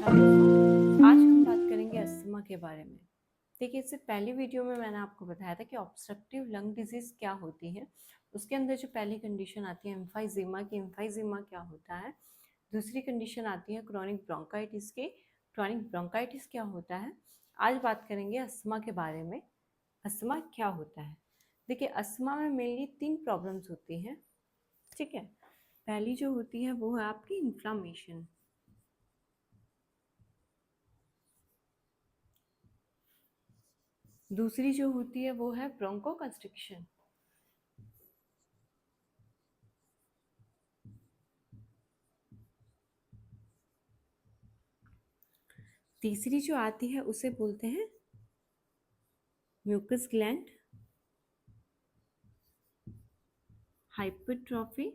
नमस्कार दोस्तों, आज हम बात करेंगे अस्थमा के बारे में। देखिए, इससे पहली वीडियो में मैंने आपको बताया था कि ऑब्स्ट्रक्टिव लंग डिजीज़ क्या होती है। उसके अंदर जो पहली कंडीशन आती है एम्फाइजीमा की, एम्फाइजीमा क्या होता है। दूसरी कंडीशन आती है क्रॉनिक ब्रोंकाइटिस की, क्रॉनिक ब्रोंकाइटिस क्या होता है। आज बात करेंगे अस्थमा के बारे में, अस्थमा क्या होता है। देखिए, अस्थमा में मेनली 3 प्रॉब्लम्स होती हैं, ठीक है। पहली जो होती है वो है आपकी इन्फ्लामेशन। दूसरी जो होती है वो है ब्रोंको कंस्ट्रिक्शन। तीसरी जो आती है उसे बोलते हैं म्यूकस ग्लैंड हाइपरट्रॉफी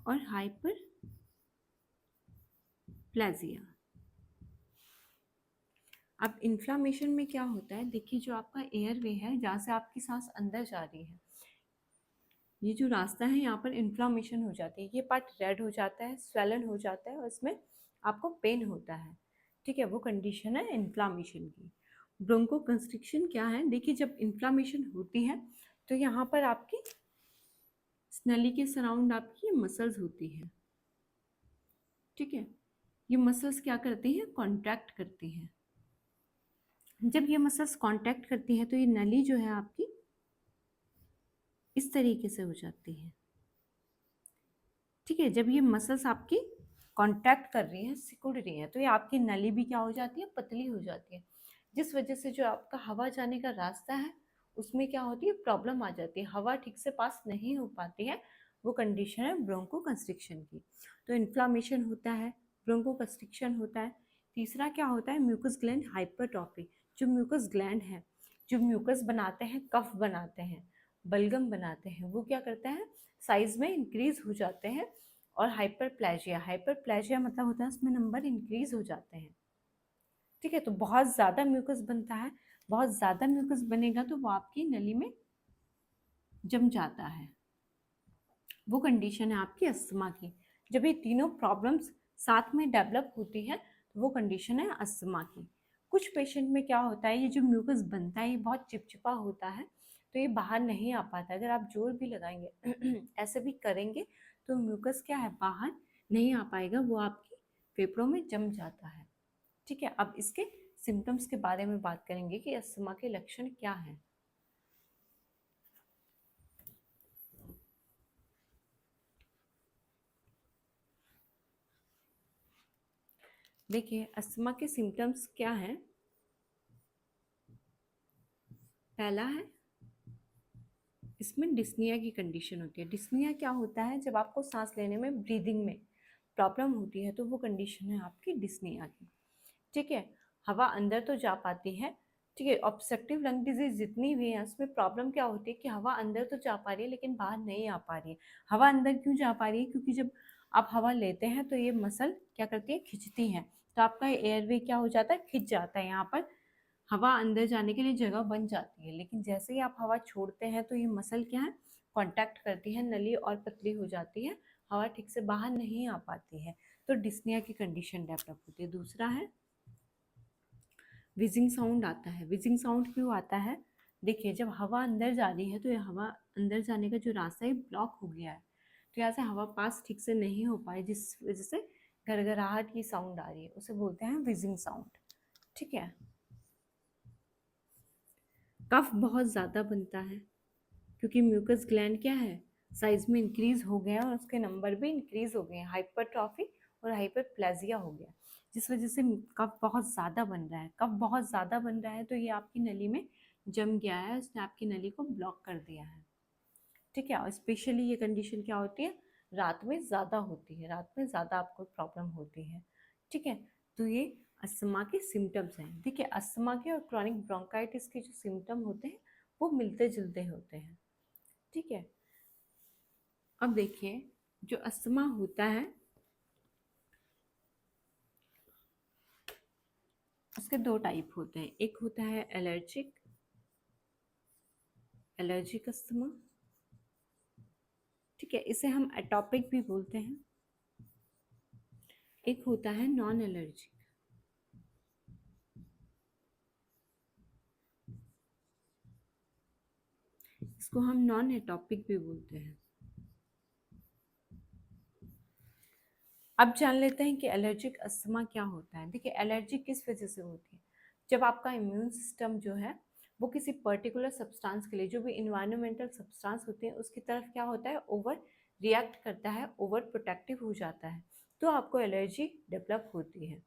और हाइपरप्लेजिया। अब इन्फ्लामेशन में क्या होता है, देखिए जो आपका एयरवे है जहाँ से आपकी सांस अंदर जा रही है, ये जो रास्ता है यहाँ पर इन्फ्लामेशन हो जाती है, ये पार्ट रेड हो जाता है, स्वेलन हो जाता है और इसमें आपको पेन होता है, ठीक है। वो कंडीशन है इन्फ्लामेशन की। ब्रोंको कंस्ट्रिक्शन क्या है, देखिए जब इन्फ्लामेशन होती है तो यहाँ पर आपकी नली के सराउंड आपकी मसल्स होती है, ठीक है। ये मसल्स क्या करती हैं, कॉन्ट्रैक्ट करती हैं। जब ये मसल्स कॉन्ट्रैक्ट करती है तो ये नली जो है आपकी इस तरीके से हो जाती है, ठीक है। जब ये मसल्स आपकी कॉन्ट्रैक्ट कर रही हैं, सिकुड़ रही हैं, तो ये आपकी नली भी क्या हो जाती है, पतली हो जाती है, जिस वजह से जो आपका हवा जाने का रास्ता है उसमें क्या होती है, प्रॉब्लम आ जाती है, हवा ठीक से पास नहीं हो पाती है। वो कंडीशन है ब्रोंको कंस्ट्रिक्शन की। तो इन्फ्लामेशन होता है, ब्रोंको कंस्ट्रिक्शन होता है। तीसरा क्या होता है, म्यूकस ग्लैंड हाइपरट्रॉफी। जो म्यूकस ग्लैंड है, जो म्यूकस बनाते हैं, कफ बनाते हैं, बलगम बनाते हैं, वो क्या करते हैं, साइज में इंक्रीज हो जाते हैं। और हाइपरप्लेजिया, हाइपरप्लेजिया मतलब होता है उसमें नंबर इंक्रीज हो जाते हैं, ठीक है। तो बहुत ज़्यादा म्यूकस बनता है, बहुत ज़्यादा म्यूकस बनेगा तो वो आपकी नली में जम जाता है। वो कंडीशन है आपकी अस्थमा की। जब ये तीनों प्रॉब्लम्स साथ में डेवलप होती है तो वो कंडीशन है अस्थमा की। कुछ पेशेंट में क्या होता है, ये जो म्यूकस बनता है ये बहुत चिपचिपा होता है, तो ये बाहर नहीं आ पाता। अगर आप जोर भी लगाएंगे ऐसे भी करेंगे तो म्यूकस क्या है, बाहर नहीं आ पाएगा, वो आपकी फेफड़ों में जम जाता है, ठीक है। अब इसके सिम्टम्स के बारे में बात करेंगे कि अस्थमा के लक्षण क्या हैं। देखिए, अस्थमा के सिम्टम्स क्या हैं। पहला है, इसमें डिस्निया की कंडीशन होती है। डिस्निया क्या होता है, जब आपको सांस लेने में, ब्रीदिंग में प्रॉब्लम होती है तो वो कंडीशन है आपकी डिस्निया की, ठीक है। हवा अंदर तो जा पाती है, ठीक है। ऑब्स्ट्रक्टिव लंग डिजीज जितनी भी है उसमें प्रॉब्लम क्या होती है कि हवा अंदर तो जा पा रही है लेकिन बाहर नहीं आ पा रही है। हवा अंदर क्यों जा पा रही है, क्योंकि जब आप हवा लेते हैं तो ये मसल क्या करती है, खिंचती हैं, तो आपका एयरवे क्या हो जाता है, खिंच जाता है, यहाँ पर हवा अंदर जाने के लिए जगह बन जाती है। लेकिन जैसे ही आप हवा छोड़ते हैं तो ये मसल क्या है, कांटेक्ट करती है, नली और पतली हो जाती है, हवा ठीक से बाहर नहीं आ पाती है, तो डिस्निया की कंडीशन डेवलप होती है। दूसरा है, विजिंग साउंड आता है। विजिंग साउंड क्यों आता है, देखिए जब हवा अंदर जा रही है तो ये हवा अंदर जाने का जो रास्ता है ब्लॉक हो गया है, तो यहाँ से हवा पास ठीक से नहीं हो पाए, जिस वजह से घरघराहट की साउंड आ रही है, उसे बोलते हैं विजिंग साउंड, ठीक है। कफ बहुत ज़्यादा बनता है क्योंकि म्यूकस ग्लैंड क्या है, साइज में इंक्रीज हो गया और उसके नंबर भी इंक्रीज हो गए हैं, हाइपरट्रॉफी और हाइपरप्लेजिया हो गया, जिस वजह से कफ बहुत ज़्यादा बन रहा है। कफ बहुत ज़्यादा बन रहा है तो ये आपकी नली में जम गया है, उसने आपकी नली को ब्लॉक कर दिया है, ठीक है। और स्पेशली ये कंडीशन क्या होती है, रात में ज़्यादा होती है, रात में ज़्यादा आपको प्रॉब्लम होती है, ठीक है। तो ये अस्थमा के सिम्टम्स हैं। देखिए, अस्थमा के और क्रॉनिक ब्रोंकाइटिस के जो सिम्टम होते हैं वो मिलते जुलते होते हैं, ठीक है। अब देखिए, जो अस्थमा होता है उसके 2 टाइप होते हैं। एक होता है एलर्जिक अस्थमा, ठीक है, इसे हम एटॉपिक भी बोलते हैं। एक होता है नॉन एलर्जी। इसको हम नॉन एटॉपिक भी बोलते हैं। अब जान लेते हैं कि एलर्जिक अस्थमा क्या होता है। देखिए एलर्जी किस वजह से होती है, जब आपका इम्यून सिस्टम जो है वो किसी पर्टिकुलर सब्सटेंस के लिए, जो भी इन्वायरमेंटल सब्सटेंस होते हैं उसकी तरफ क्या होता है, ओवर रिएक्ट करता है, ओवर प्रोटेक्टिव हो जाता है, तो आपको एलर्जी डेवलप होती है।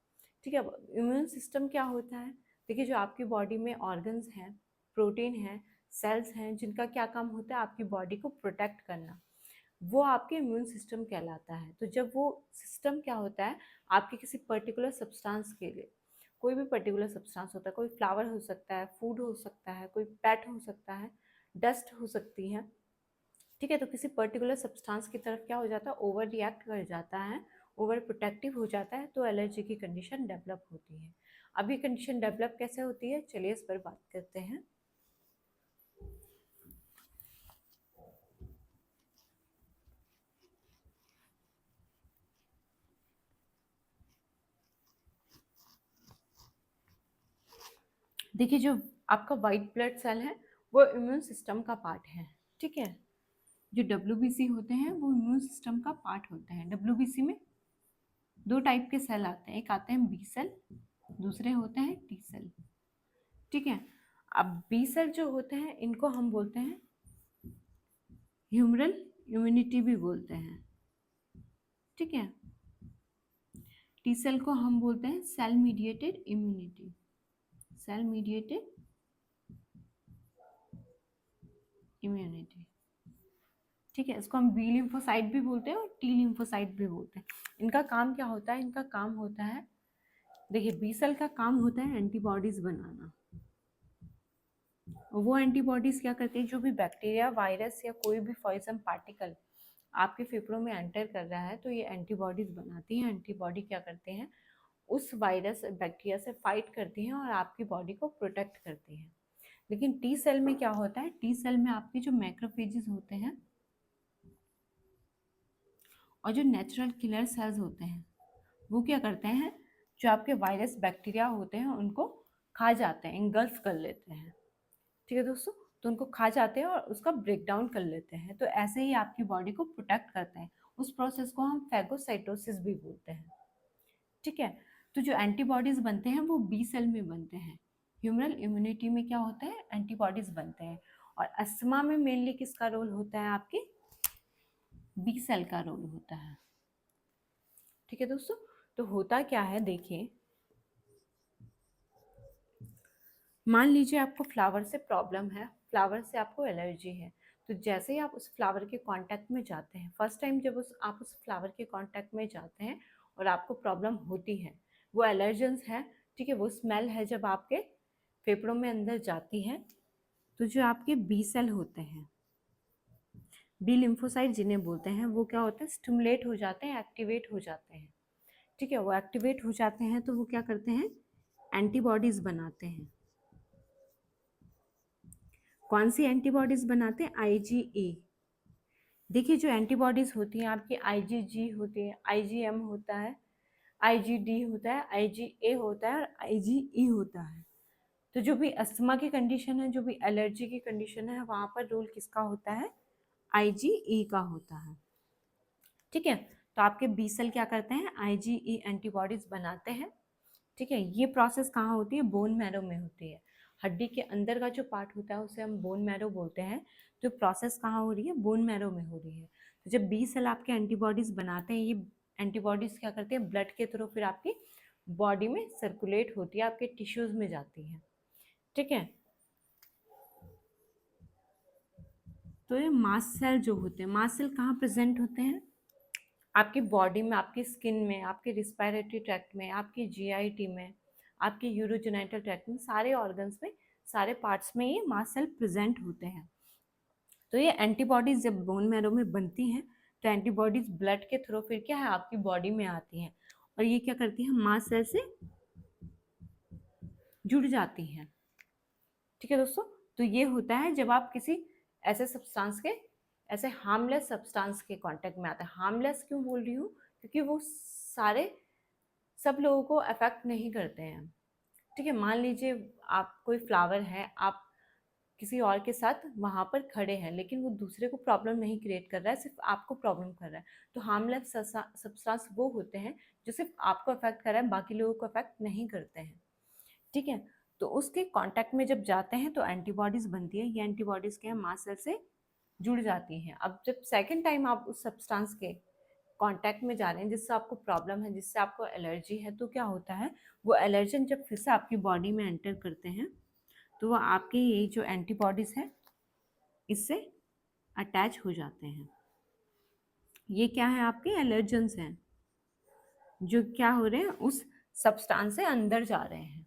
ठीक है। इम्यून सिस्टम क्या होता है, देखिए जो आपकी बॉडी में ऑर्गन्स हैं, प्रोटीन हैं, सेल्स हैं, जिनका क्या काम होता है, आपकी बॉडी को प्रोटेक्ट करना, वो आपके इम्यून सिस्टम कहलाता है। तो जब वो सिस्टम क्या होता है, आपके किसी पर्टिकुलर सब्सटेंस के लिए, कोई भी पर्टिकुलर सब्सटेंस होता है, कोई फ्लावर हो सकता है, फूड हो सकता है, कोई पेट हो सकता है, डस्ट हो सकती है, ठीक है, तो किसी पर्टिकुलर सब्सटेंस की तरफ क्या हो जाता है, ओवर रिएक्ट कर जाता है, ओवर प्रोटेक्टिव हो जाता है, तो एलर्जी की कंडीशन डेवलप होती है। अब ये कंडीशन डेवलप कैसे होती है, चलिए इस पर बात करते हैं। देखिए जो आपका वाइट ब्लड सेल है वो इम्यून सिस्टम का पार्ट है। ठीक है। जो डब्ल्यूबीसी होते हैं वो इम्यून सिस्टम का पार्ट होते हैं। डब्ल्यूबीसी में दो टाइप के सेल आते हैं, एक आते हैं बी सेल, दूसरे होते हैं टी सेल। ठीक है। अब बी सेल जो होते हैं इनको हम बोलते हैं ह्यूमरल इम्यूनिटी भी बोलते हैं। ठीक है। टी सेल को हम बोलते हैं cell mediated immunity, cell mediated immunity. ठीक है। इसको हम बी लिम्फोसाइट भी बोलते हैं और टी लिम्फोसाइट भी बोलते हैं। इनका काम क्या होता है, इनका काम होता है, देखिए बी सेल का काम होता है एंटीबॉडीज बनाना। वो एंटीबॉडीज क्या करती है, जो भी बैक्टीरिया, वायरस या कोई भी पॉइजन पार्टिकल आपके फेफड़ों में एंटर कर रहा है, तो ये एंटीबॉडीज बनाती हैं। एंटीबॉडी क्या करते हैं, उस वायरस बैक्टीरिया से फाइट करती हैं और आपकी बॉडी को प्रोटेक्ट करती हैं। लेकिन टी सेल में क्या होता है, टी सेल में आपके जो मैक्रोफेजेस होते हैं और जो नेचुरल किलर सेल्स होते हैं वो क्या करते हैं, जो आपके वायरस बैक्टीरिया होते हैं उनको खा जाते हैं, इंगल्फ कर लेते हैं। ठीक है दोस्तों, तो उनको खा जाते हैं और उसका ब्रेक डाउन कर लेते हैं, तो ऐसे ही आपकी बॉडी को प्रोटेक्ट करते हैं। उस प्रोसेस को हम फैगोसाइटोसिस भी बोलते हैं। ठीक है। तो जो एंटीबॉडीज बनते हैं वो बी सेल में बनते हैं। ह्यूमरल इम्यूनिटी में क्या होता है, एंटीबॉडीज बनते हैं। और अस्थमा में मेनली किसका रोल होता है, आपके बी सेल का रोल होता है। ठीक है दोस्तों, तो होता क्या है देखिए, मान लीजिए आपको फ्लावर से प्रॉब्लम है, फ्लावर से आपको एलर्जी है, तो जैसे ही आप उस फ्लावर के कांटेक्ट में जाते हैं, फर्स्ट टाइम जब आप उस फ्लावर के कांटेक्ट में जाते हैं और आपको प्रॉब्लम होती है, वो एलर्जेंस है, ठीक है, वो स्मेल है जब आपके फेफड़ों में अंदर जाती है, तो जो आपके बी सेल होते हैं, बी लिम्फोसाइट जिन्हें बोलते हैं, वो क्या होते हैं, स्टिमुलेट हो जाते हैं, एक्टिवेट हो जाते हैं। ठीक है, वो एक्टिवेट हो जाते हैं तो वो क्या करते हैं, एंटीबॉडीज बनाते हैं। कौन सी एंटीबॉडीज बनाते हैं, आईजीई। देखिए जो एंटीबॉडीज होती हैं आपकी, आईजीजी होती है, आईजीएम होता है, आईजीडी होता है, आईजीए होता है और आईजीई होता है। तो जो भी अस्थमा की कंडीशन है, जो भी एलर्जी की कंडीशन है, वहां पर रोल किसका होता है, आईजीई का होता है। ठीक है। तो आपके बी सेल क्या करते हैं, आईजीई एंटीबॉडीज बनाते हैं। ठीक है। ये प्रोसेस कहाँ होती है, बोन मैरो में होती है। हड्डी के अंदर का जो पार्ट होता है उसे हम बोन मैरो बोलते हैं। तो प्रोसेस कहाँ हो रही है, बोन मैरो में हो रही है। तो जब बी सेल आपके एंटीबॉडीज बनाते हैं, ये एंटीबॉडीज क्या करते हैं, ब्लड के थ्रू फिर आपकी बॉडी में सर्कुलेट होती है, आपके टिश्यूज में जाती है। ठीक है। तो ये मास्ट सेल जो होते हैं, मास्ट सेल कहाँ प्रेजेंट होते हैं, आपकी बॉडी में, आपकी स्किन में, आपके रिस्पायरेटरी ट्रैक्ट में, आपकी जीआईटी में, आपके यूरोजेनाइटल ट्रैक्ट में, सारे ऑर्गन्स में, सारे पार्ट्स में ये मास्ट सेल प्रेजेंट होते हैं। तो ये एंटीबॉडीज जब बोन मैरो में बनती हैं, तो एंटीबॉडीज ब्लड के थ्रू फिर क्या है, आपकी बॉडी में आती हैं और ये क्या करती है, मास्ट सेल से जुड़ जाती हैं। ठीक है दोस्तों, तो ये होता है जब आप किसी ऐसे सब्सटेंस के, ऐसे हार्मलेस सब्सटेंस के कांटेक्ट में आते हैं। हार्मलेस क्यों बोल रही हूँ, क्योंकि वो सारे सब लोगों को अफेक्ट नहीं करते हैं। ठीक है, मान लीजिए आप कोई फ्लावर है, आप किसी और के साथ वहाँ पर खड़े हैं, लेकिन वो दूसरे को प्रॉब्लम नहीं क्रिएट कर रहा है, सिर्फ आपको प्रॉब्लम कर रहा है। तो हार्मलेस सब्सटेंस वो होते हैं जो सिर्फ आपको अफेक्ट कर रहा है, बाकी लोगों को अफेक्ट नहीं करते हैं। ठीक है, तो उसके कांटेक्ट में जब जाते हैं तो एंटीबॉडीज बनती है। ये एंटीबॉडीज क्या है, मास्ट सेल से जुड़ जाती हैं। अब जब सेकेंड टाइम आप उस सब्सटेंस के कांटेक्ट में जा रहे हैं जिससे आपको प्रॉब्लम है, जिससे आपको एलर्जी है, तो क्या होता है, वो एलर्जन जब फिर से आपकी बॉडी में एंटर करते हैं तो वो आपके ये जो एंटीबॉडीज है इससे अटैच हो जाते हैं। ये क्या है, आपके एलर्जेंस हैं जो क्या हो रहे हैं, उस सब्सटेंस से अंदर जा रहे हैं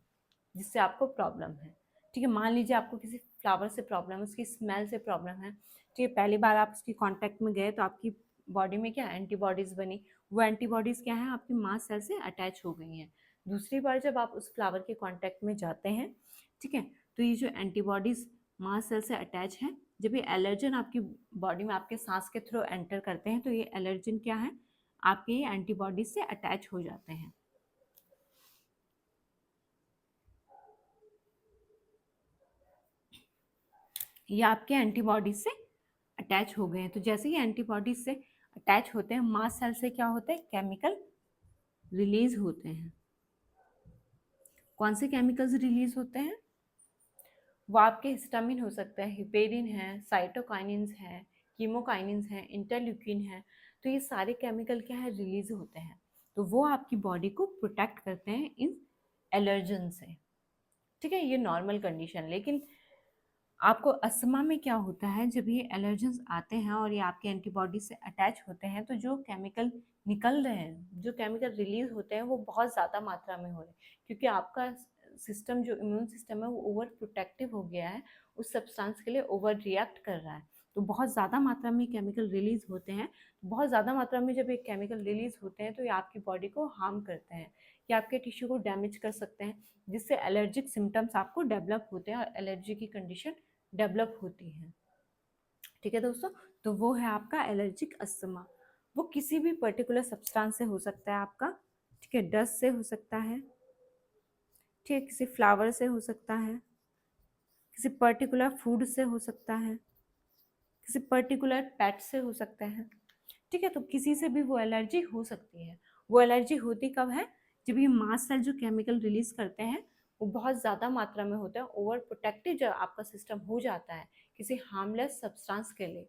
जिससे आपको प्रॉब्लम है। ठीक है, मान लीजिए आपको किसी फ्लावर से प्रॉब्लम है, उसकी स्मेल से प्रॉब्लम है। ठीक है, पहली बार आप उसकी कांटेक्ट में गए तो आपकी बॉडी में क्या एंटीबॉडीज बनी, वो एंटीबॉडीज क्या है, आपकी मास्ट सेल से अटैच हो गई हैं। दूसरी बार जब आप उस फ्लावर के कांटेक्ट में जाते हैं, ठीक है, तो ये जो एंटीबॉडीज मास्ट सेल से अटैच है, जब ये एलर्जन आपकी बॉडी में आपके सांस के थ्रू एंटर करते हैं तो ये एलर्जन क्या है, आपके ये एंटीबॉडीज से अटैच हो जाते हैं। ये आपके एंटीबॉडीज से अटैच हो गए हैं। तो जैसे ही एंटीबॉडीज से अटैच होते हैं, मास्ट सेल से क्या होता है, केमिकल रिलीज होते हैं। कौन से केमिकल्स रिलीज होते हैं, वो आपके हिस्टामिन हो सकता है, हिपेरिन है, साइटोकाइनिन्स है, कीमोकाइनिन्स है, इंटरल्यूकिन है। तो ये सारे केमिकल क्या है, रिलीज होते हैं। तो वो आपकी बॉडी को प्रोटेक्ट करते हैं इन एलर्जन से। ठीक है, ये नॉर्मल कंडीशन। लेकिन आपको अस्थमा में क्या होता है, जब ये एलर्जेंस आते हैं और ये आपके एंटीबॉडी से अटैच होते हैं तो जो केमिकल निकल रहे हैं, जो केमिकल रिलीज होते हैं, वो बहुत ज़्यादा मात्रा में हो रहे हैं, क्योंकि आपका सिस्टम, जो इम्यून सिस्टम है, वो ओवर प्रोटेक्टिव हो गया है, उस सब्सटेंस के लिए ओवर रिएक्ट कर रहा है। तो बहुत ज़्यादा मात्रा में केमिकल रिलीज होते हैं। बहुत ज़्यादा मात्रा में जब एक केमिकल रिलीज होते हैं तो ये आपकी बॉडी को हार्म करते हैं, ये आपके टिश्यू को डैमेज कर सकते हैं, जिससे एलर्जिक सिम्टम्स आपको डेवलप होते हैं और एलर्जी की कंडीशन डेवलप होती है। ठीक है दोस्तों, तो वो है आपका एलर्जिक अस्थमा। वो किसी भी पर्टिकुलर सब्सटेंस से हो सकता है आपका। ठीक है, डस्ट से हो सकता है, ठीक है, किसी फ्लावर से हो सकता है, किसी पर्टिकुलर फूड से हो सकता है, किसी पर्टिकुलर पेट से हो सकता है। ठीक है, तो किसी से भी वो एलर्जी हो सकती है। वो एलर्जी होती कब है, जब ये मास्ट सेल जो केमिकल रिलीज करते हैं वो बहुत ज़्यादा मात्रा में होता है, ओवर प्रोटेक्टिव जब आपका सिस्टम हो जाता है किसी हार्मलेस सब्सटेंस के लिए।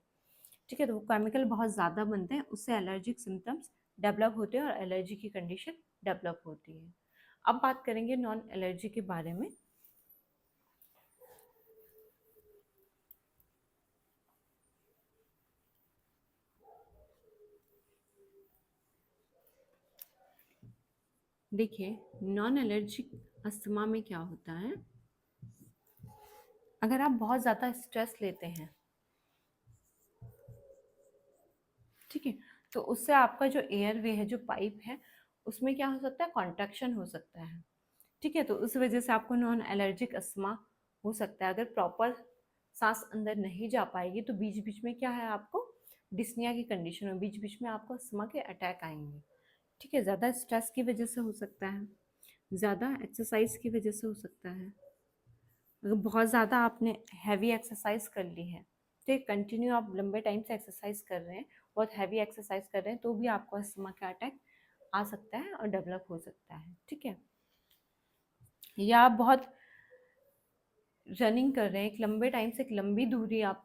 ठीक है, तो वो केमिकल बहुत ज़्यादा बनते हैं, उससे एलर्जिक सिम्टम्स डेवलप होते हैं और एलर्जी की कंडीशन डेवलप होती है। अब बात करेंगे नॉन एलर्जी के बारे में। देखिए, नॉन एलर्जिक अस्थमा में क्या होता है, अगर आप बहुत ज़्यादा स्ट्रेस लेते हैं, ठीक है, तो उससे आपका जो एयर वे है, जो पाइप है, उसमें क्या हो सकता है, कॉन्ट्रैक्शन हो सकता है। ठीक है, तो उस वजह से आपको नॉन एलर्जिक अस्थमा हो सकता है। अगर प्रॉपर सांस अंदर नहीं जा पाएगी तो बीच बीच में क्या है, आपको डिस्निया की कंडीशन में बीच बीच में आपको अस्थमा के अटैक आएंगे। ठीक है, ज़्यादा स्ट्रेस की वजह से हो सकता है, ज़्यादा एक्सरसाइज की वजह से हो सकता है। अगर बहुत ज़्यादा आपने हैवी एक्सरसाइज कर ली है, तो एक कंटिन्यू आप लंबे टाइम से एक्सरसाइज कर रहे हैं, बहुत हैवी एक्सरसाइज कर रहे हैं, तो भी आपको अस्थमा का अटैक आ सकता है और डेवलप हो सकता है। ठीक है, या आप बहुत रनिंग कर रहे हैं, एक लंबे टाइम से एक लंबी दूरी आप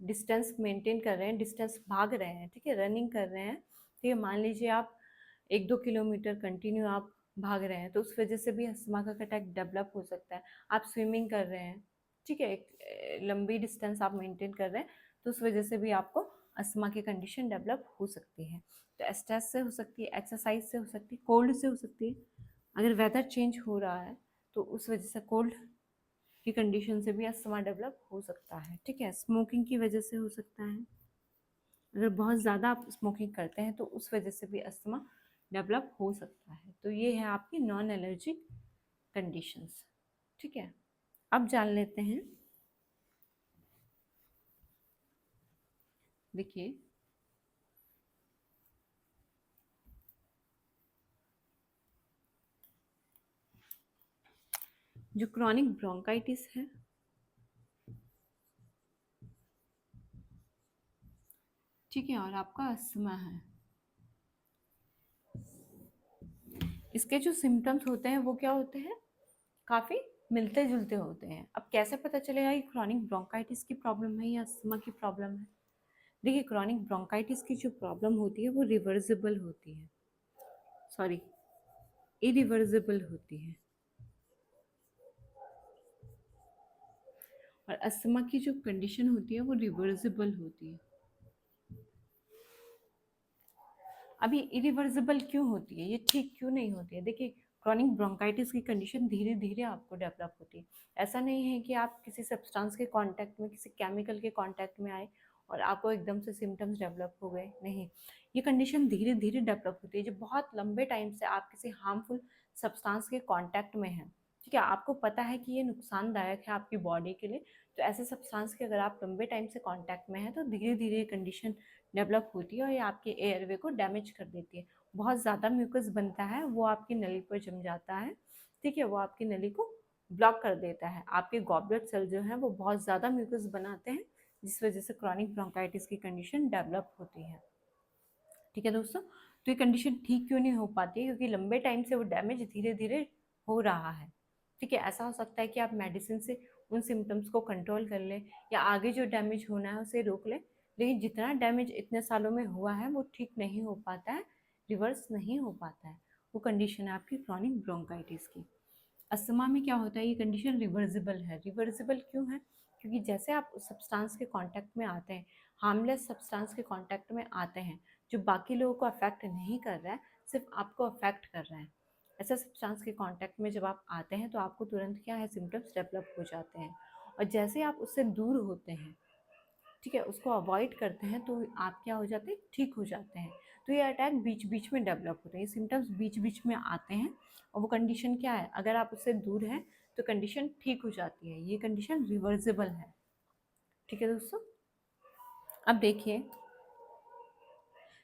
डिस्टेंस मेंटेन कर रहे हैं, डिस्टेंस भाग रहे हैं, ठीक है, रनिंग कर रहे हैं। ठीक है, मान लीजिए आप 1-2 किलोमीटर कंटिन्यू आप भाग रहे हैं, तो उस वजह से भी अस्थमा का अटैक डेवलप हो सकता है। आप स्विमिंग कर रहे हैं, ठीक है, एक लंबी डिस्टेंस आप मेंटेन कर रहे हैं, तो उस वजह से भी आपको अस्थमा की कंडीशन डेवलप हो सकती है। तो स्ट्रेस से हो सकती है, एक्सरसाइज से हो सकती है, कोल्ड से हो सकती है। अगर वेदर चेंज हो रहा है तो उस वजह से कोल्ड की कंडीशन से भी अस्थमा डेवलप हो सकता है। ठीक है, स्मोकिंग की वजह से हो सकता है, अगर बहुत ज़्यादा आप स्मोकिंग करते हैं तो उस वजह से भी अस्थमा डेवलप हो सकता है। तो ये है आपकी नॉन एलर्जिक कंडीशंस। ठीक है, अब जान लेते हैं। देखिए, जो क्रॉनिक ब्रोंकाइटिस है, ठीक है, और आपका अस्थमा है, इसके जो सिम्टम्स होते हैं वो क्या होते हैं, काफ़ी मिलते जुलते होते हैं। अब कैसे पता चलेगा कि क्रॉनिक ब्रोंकाइटिस की प्रॉब्लम है या अस्थमा की प्रॉब्लम है? देखिए, क्रॉनिक ब्रोंकाइटिस की जो प्रॉब्लम होती है वो रिवर्सिबल होती है, सॉरी, इरिवर्सिबल होती है, और अस्थमा की जो कंडीशन होती है वो रिवर्सिबल होती है। अभी इरिवर्सिबल क्यों होती है, ये ठीक क्यों नहीं होती है? देखिए, क्रॉनिक ब्रोंकाइटिस की कंडीशन धीरे धीरे आपको डेवलप होती है। ऐसा नहीं है कि आप किसी सब्सटेंस के कांटेक्ट में, किसी केमिकल के कांटेक्ट में आए और आपको एकदम से सिम्टम्स डेवलप हो गए, नहीं। ये कंडीशन धीरे धीरे डेवलप होती है। जब बहुत लंबे टाइम से आप किसी हार्मफुल सब्सटेंस के कांटेक्ट में हैं, ठीक है, आपको पता है कि ये नुकसानदायक है आपकी बॉडी के लिए, तो ऐसे सब्सटेंस के अगर आप लंबे टाइम से कांटेक्ट में हैं तो धीरे धीरे कंडीशन डेवलप होती है और ये आपके एयरवे को डैमेज कर देती है। बहुत ज़्यादा म्यूकस बनता है, वो आपकी नली पर जम जाता है, ठीक है, वो आपकी नली को ब्लॉक कर देता है। आपके गॉबलेट सेल जो हैं वो बहुत ज़्यादा म्यूकस बनाते हैं, जिस वजह से क्रॉनिक ब्रोंकाइटिस की कंडीशन डेवलप होती है, ठीक है दोस्तों। तो ये कंडीशन ठीक क्यों नहीं हो पाती है? क्योंकि लंबे टाइम से वो डैमेज धीरे धीरे हो रहा है, ठीक है। ऐसा हो सकता है कि आप मेडिसिन से उन सिम्टम्स को कंट्रोल कर लें या आगे जो डैमेज होना है उसे रोक लें, लेकिन जितना डैमेज इतने सालों में हुआ है वो ठीक नहीं हो पाता है, रिवर्स नहीं हो पाता है। वो कंडीशन है आपकी क्रॉनिक ब्रोंकाइटिस की। अस्थमा में क्या होता है, ये कंडीशन रिवर्सिबल है। रिवर्सिबल क्यों है? क्योंकि जैसे आप उस सब्सटेंस के कांटेक्ट में आते हैं, हार्मलेस सब्सटेंस के कांटेक्ट में आते हैं, जो बाकी लोगों को अफेक्ट नहीं कर रहा है, सिर्फ आपको अफेक्ट कर रहा है, ऐसा सब्सटेंस के कांटेक्ट में जब आप आते हैं तो आपको तुरंत क्या है, सिम्टम्स डेवलप हो जाते हैं। और जैसे आप उससे दूर होते हैं, ठीक है, उसको अवॉइड करते हैं, तो आप क्या हो जाते हैं, ठीक हो जाते हैं। तो ये अटैक बीच बीच में डेवलप होते हैं, ये सिम्टम्स बीच बीच में आते हैं, और वो कंडीशन क्या है, अगर आप उससे दूर हैं तो कंडीशन ठीक हो जाती है, ये कंडीशन रिवर्सिबल है, ठीक है दोस्तों। अब देखिए,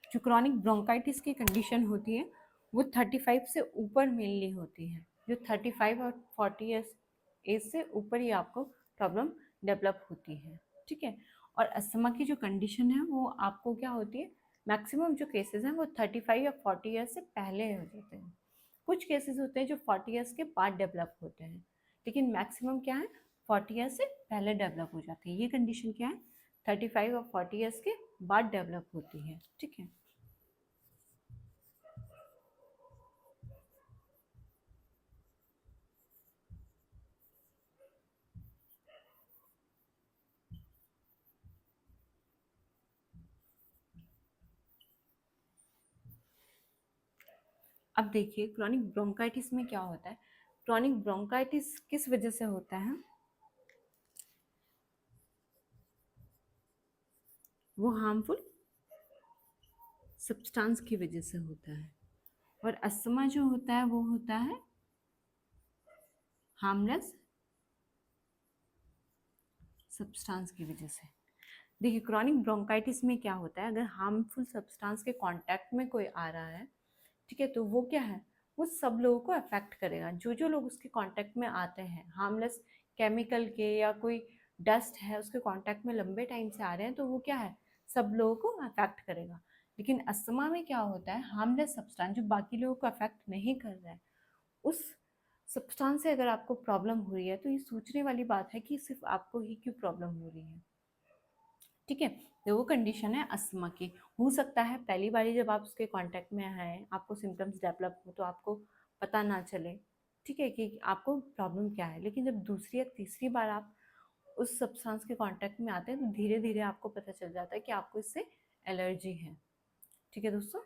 जो क्रॉनिक ब्रोंकाइटिस की कंडीशन होती है वो 35 से ऊपर मेनली होती है। जो 35 और 40 ईयर्स एज से ऊपर ही आपको प्रॉब्लम डेवलप होती है, ठीक है। और अस्थमा की जो कंडीशन है वो आपको क्या होती है, मैक्सिमम जो केसेस हैं वो 35 या 40 ईयर्स से पहले हो जाते हैं। कुछ केसेस होते हैं जो 40 ईयर्स के बाद डेवलप होते हैं, लेकिन मैक्सिमम क्या है, 40 ईयर्स से पहले डेवलप हो जाती है। ये कंडीशन क्या है, 35 और 40 ईयर्स के बाद डेवलप होती है, ठीक है। अब देखिए, क्रॉनिक ब्रोंकाइटिस में क्या होता है। क्रॉनिक ब्रोंकाइटिस किस वजह से होता है, वो हार्मफुल सब्सटेंस की वजह से होता है, और अस्थमा जो होता है वो होता है हार्मलेस सब्सटेंस की वजह से। देखिए, क्रॉनिक ब्रोंकाइटिस में क्या होता है, अगर हार्मफुल सब्सटेंस के कांटेक्ट में कोई आ रहा है, ठीक है, तो वो क्या है, वो सब लोगों को अफेक्ट करेगा। जो जो लोग उसके कांटेक्ट में आते हैं, हार्मलेस केमिकल के या कोई डस्ट है उसके कांटेक्ट में लंबे टाइम से आ रहे हैं, तो वो क्या है, सब लोगों को अफेक्ट करेगा। लेकिन अस्थमा में क्या होता है, हार्मलेस सब्सटेंस जो बाकी लोगों को अफेक्ट नहीं कर रहा है, उस सब्सटेंस से अगर आपको प्रॉब्लम हो रही है तो ये सोचने वाली बात है कि सिर्फ आपको ही क्यों प्रॉब्लम हो रही है, ठीक है। तो वो कंडीशन है अस्थमा की। हो सकता है पहली बारी जब आप उसके कांटेक्ट में आए, आपको सिम्टम्स डेवलप हो तो आपको पता ना चले, ठीक है, कि आपको प्रॉब्लम क्या है। लेकिन जब दूसरी या तीसरी बार आप उस सब्सटेंस के कांटेक्ट में आते हैं तो धीरे धीरे आपको पता चल जाता है कि आपको इससे एलर्जी है, ठीक है दोस्तों।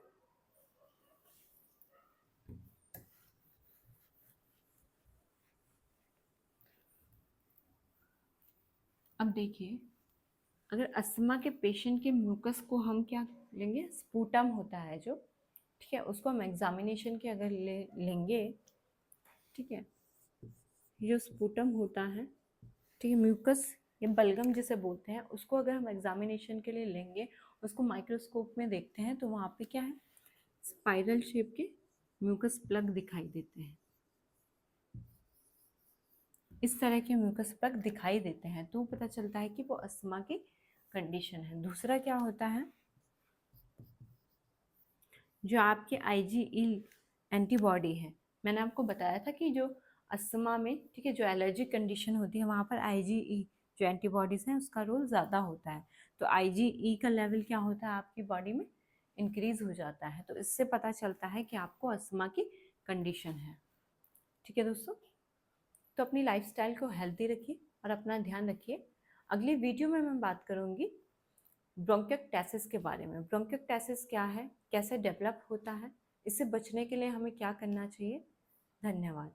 अब देखिए, अगर अस्थमा के पेशेंट के म्यूकस को हम क्या लेंगे, स्पूटम होता है जो, ठीक है, उसको हम एग्जामिनेशन के अगर लेंगे, ठीक है, जो स्पूटम होता है, ठीक है, म्यूकस या बलगम जिसे बोलते हैं, उसको अगर हम एग्जामिनेशन के लिए लेंगे, उसको माइक्रोस्कोप में देखते हैं तो वहाँ पे क्या है, स्पाइरल शेप के म्यूकस प्लग दिखाई देते हैं, इस तरह के म्यूकस प्लग दिखाई देते हैं, तो पता चलता है कि वो अस्थमा की कंडीशन है। दूसरा क्या होता है, जो आपके आईजीई एंटीबॉडी है, मैंने आपको बताया था कि जो अस्थमा में, ठीक है, जो एलर्जिक कंडीशन होती है वहाँ पर आईजीई जो एंटीबॉडीज़ हैं उसका रोल ज़्यादा होता है। तो आईजीई का लेवल क्या होता है आपकी बॉडी में, इंक्रीज हो जाता है। तो इससे पता चलता है कि आपको अस्थमा की कंडीशन है। ठीक है दोस्तों, तो अपनी लाइफस्टाइल को हेल्दी रखिए और अपना ध्यान रखिए। अगली वीडियो में मैं बात करूँगी ब्रोंकियोक्टेसिस के बारे में। ब्रोंकियोक्टेसिस क्या है, कैसे डेवलप होता है, इससे बचने के लिए हमें क्या करना चाहिए। धन्यवाद।